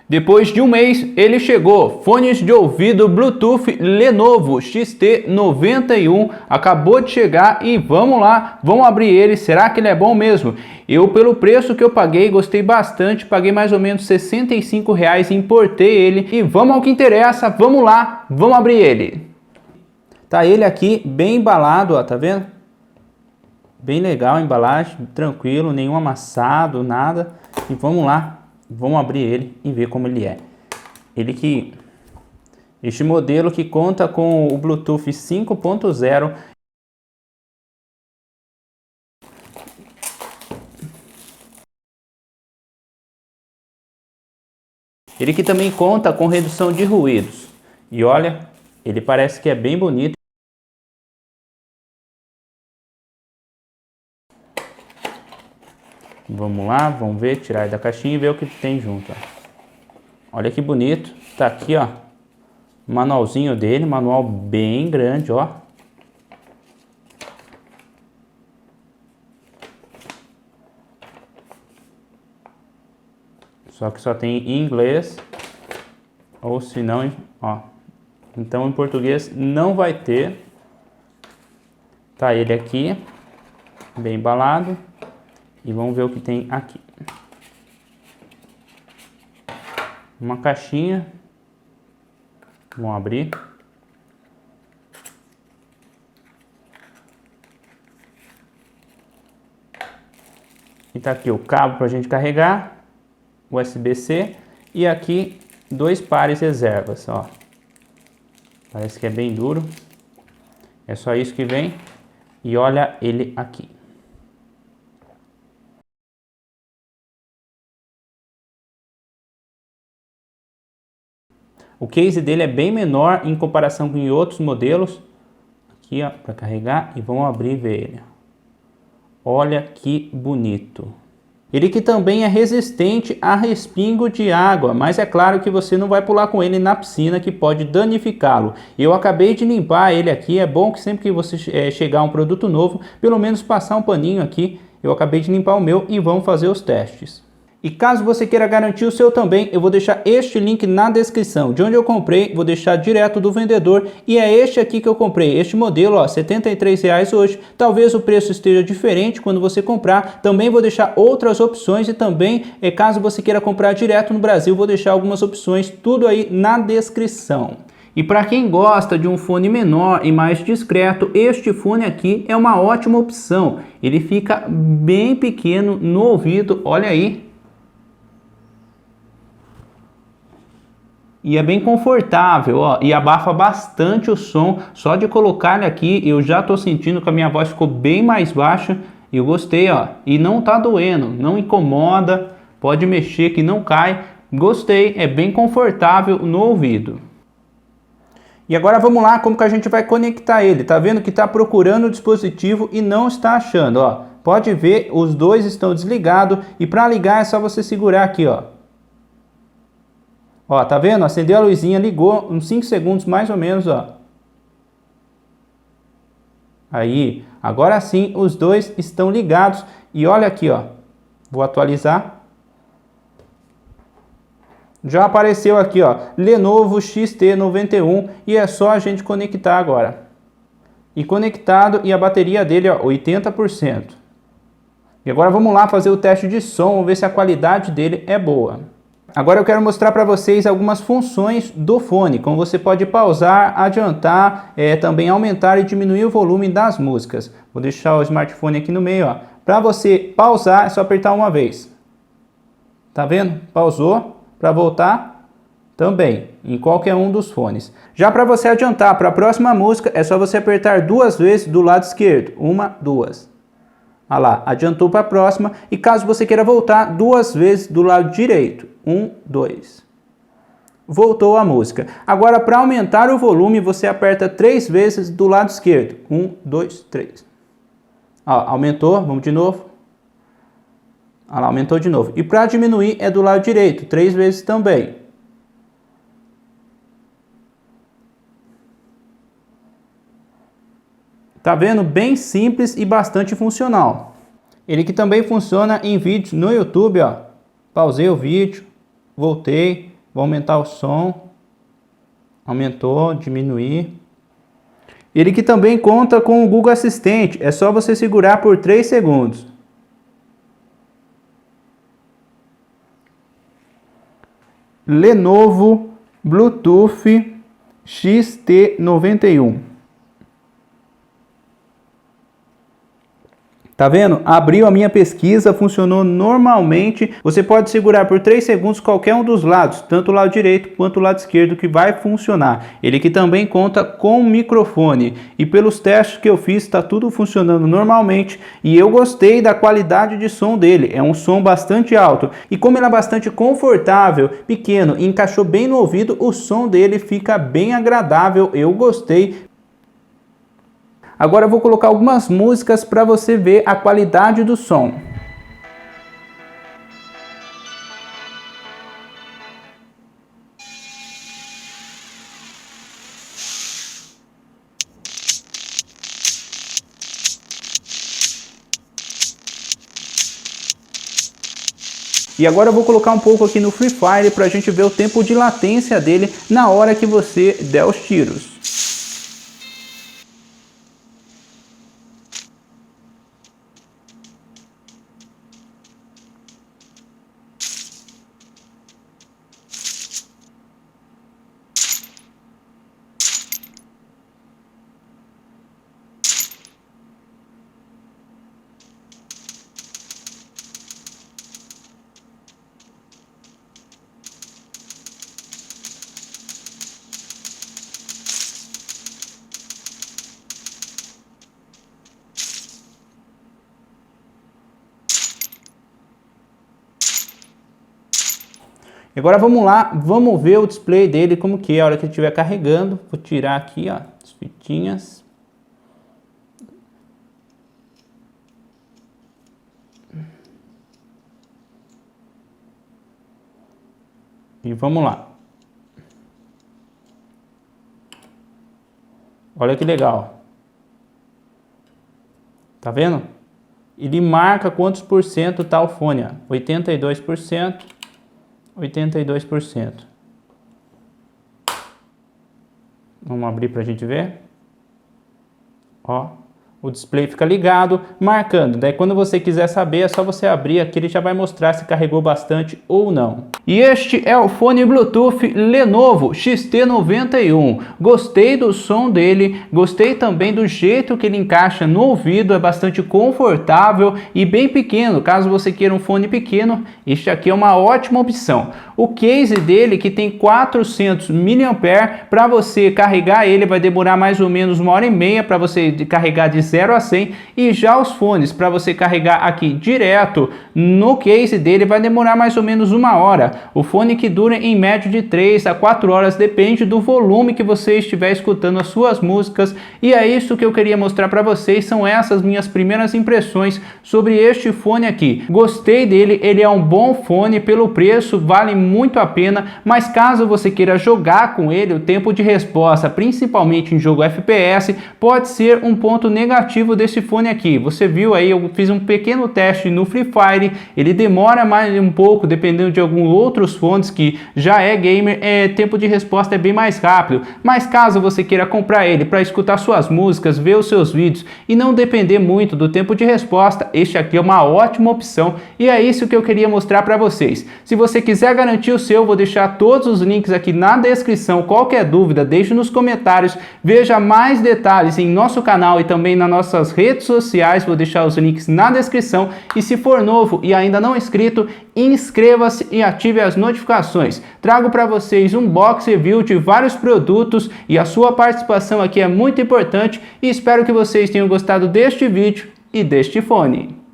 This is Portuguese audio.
Depois de um mês, ele chegou. Fones de ouvido Bluetooth Lenovo XT91 acabou de chegar e vamos lá, vamos abrir ele. Será que ele é bom mesmo? Eu, pelo preço que eu paguei, gostei bastante. Paguei mais ou menos R$65 e importei ele. E vamos ao que interessa, vamos lá, vamos abrir ele. Tá ele aqui bem embalado, ó, tá vendo? Bem legal a embalagem, tranquilo, nenhum amassado, nada. E vamos lá. Vamos abrir ele e ver como ele é. Este modelo que conta com o Bluetooth 5.0. Ele que também conta com redução de ruídos. E olha, ele parece que é bem bonito. Vamos lá, vamos ver, tirar ele da caixinha e ver o que tem junto. Ó. Olha que bonito. Tá aqui, ó, o manualzinho dele, manual bem grande, ó. Só que só tem em inglês, ou se não, ó. Então em português não vai ter. Tá ele aqui, bem embalado. E vamos ver o que tem aqui. Uma caixinha. Vamos abrir. E tá aqui o cabo para a gente carregar. USB-C. E aqui 2 pares reservas, ó. Parece que é bem duro. É só isso que vem. E olha ele aqui. O case dele é bem menor em comparação com outros modelos. Aqui, ó, para carregar. E vamos abrir e ver ele. Olha que bonito. Ele que também é resistente a respingo de água, mas é claro que você não vai pular com ele na piscina, que pode danificá-lo. Eu acabei de limpar ele aqui. É bom que sempre que você chegar um produto novo, pelo menos passar um paninho aqui. Eu acabei de limpar o meu e vamos fazer os testes. E caso você queira garantir o seu também, eu vou deixar este link na descrição. De onde eu comprei, vou deixar direto do vendedor. E é este aqui que eu comprei, este modelo, ó, R$ 73 hoje. Talvez o preço esteja diferente quando você comprar. Também vou deixar outras opções e também, caso você queira comprar direto no Brasil, vou deixar algumas opções, tudo aí na descrição. E para quem gosta de um fone menor e mais discreto, este fone aqui é uma ótima opção. Ele fica bem pequeno no ouvido, olha aí. E é bem confortável, ó, e abafa bastante o som. Só de colocar ele aqui, eu já tô sentindo que a minha voz ficou bem mais baixa. E eu gostei, ó, e não tá doendo, não incomoda, pode mexer que não cai. Gostei, é bem confortável no ouvido. E agora vamos lá, como que a gente vai conectar ele. Tá vendo que tá procurando o dispositivo e não está achando, ó. Pode ver, os dois estão desligados e para ligar é só você segurar aqui, ó. Ó, tá vendo? Acendeu a luzinha, ligou, uns 5 segundos mais ou menos, ó. Aí, agora sim, os dois estão ligados. E olha aqui, ó. Vou atualizar. Já apareceu aqui, ó, Lenovo XT91 e é só a gente conectar agora. E conectado e a bateria dele, ó, 80%. E agora vamos lá fazer o teste de som, vamos ver se a qualidade dele é boa. Agora eu quero mostrar para vocês algumas funções do fone, como você pode pausar, adiantar, também aumentar e diminuir o volume das músicas. Vou deixar o smartphone aqui no meio, ó. Para você pausar é só apertar uma vez. Tá vendo? Pausou. Para voltar, também, em qualquer um dos fones. Já para você adiantar para a próxima música, é só você apertar 2 vezes do lado esquerdo. 1, 2. Olha lá, adiantou para a próxima. E caso você queira voltar, 2 vezes do lado direito. 1, 2. Voltou a música. Agora, para aumentar o volume, você aperta 3 vezes do lado esquerdo. 1, 2, 3. Ó, aumentou, vamos de novo. Olha lá, aumentou de novo. E para diminuir é do lado direito, 3 vezes também. Tá vendo? Bem simples e bastante funcional. Ele que também funciona em vídeos no YouTube, ó. Pausei o vídeo, voltei, Vou aumentar o som. Aumentou, diminuir. Ele que também conta com o Google Assistente. É só você segurar por 3 segundos. Lenovo Bluetooth XT91. Tá vendo? Abriu a minha pesquisa, funcionou normalmente. Você pode segurar por 3 segundos qualquer um dos lados, tanto o lado direito quanto o lado esquerdo, que vai funcionar. Ele que também conta com microfone. E pelos testes que eu fiz, está tudo funcionando normalmente. E eu gostei da qualidade de som dele. É um som bastante alto. E como ele é bastante confortável, pequeno e encaixou bem no ouvido, o som dele fica bem agradável. Eu gostei. Agora eu vou colocar algumas músicas para você ver a qualidade do som. E agora eu vou colocar um pouco aqui no Free Fire para a gente ver o tempo de latência dele na hora que você der os tiros. Agora vamos lá, vamos ver o display dele como que é a hora que ele estiver carregando. Vou tirar aqui, ó, as fitinhas. E vamos lá. Olha que legal. Tá vendo? Ele marca quantos por cento tá o fone, ó. 82%. 82%. Vamos abrir para a gente ver. Ó, o display fica ligado, marcando. Daí quando você quiser saber, é só você abrir aqui, ele já vai mostrar se carregou bastante ou não. E este é o fone Bluetooth Lenovo XT91. Gostei do som dele, gostei também do jeito que ele encaixa no ouvido, é bastante confortável e bem pequeno. Caso você queira um fone pequeno, este aqui é uma ótima opção. O case dele que tem 400 mAh, para você carregar ele vai demorar mais ou menos 1h30 para você carregar de 0 a 100, e já os fones para você carregar aqui direto no case dele vai demorar mais ou menos 1 hora. O fone que dura em média de 3 a 4 horas, depende do volume que você estiver escutando as suas músicas. E é isso que eu queria mostrar para vocês, são essas minhas primeiras impressões sobre este fone aqui. Gostei dele, ele é um bom fone, pelo preço vale muito a pena, mas caso você queira jogar com ele, o tempo de resposta, principalmente em jogo FPS, pode ser um ponto negativo desse fone aqui. Você viu aí, eu fiz um pequeno teste no Free Fire, ele demora mais um pouco, dependendo de alguns outros fones que já é gamer, tempo de resposta é bem mais rápido. Mas caso você queira comprar ele para escutar suas músicas, ver os seus vídeos e não depender muito do tempo de resposta, este aqui é uma ótima opção e é isso que eu queria mostrar para vocês. Se você quiser garantir o seu, vou deixar todos os links aqui na descrição. Qualquer dúvida, deixe nos comentários. Veja mais detalhes em nosso canal e também nas nossas redes sociais, vou deixar os links na descrição. E se for novo e ainda não inscrito, inscreva-se e ative as notificações. Trago para vocês um box review de vários produtos e a sua participação aqui é muito importante, e espero que vocês tenham gostado deste vídeo e deste fone.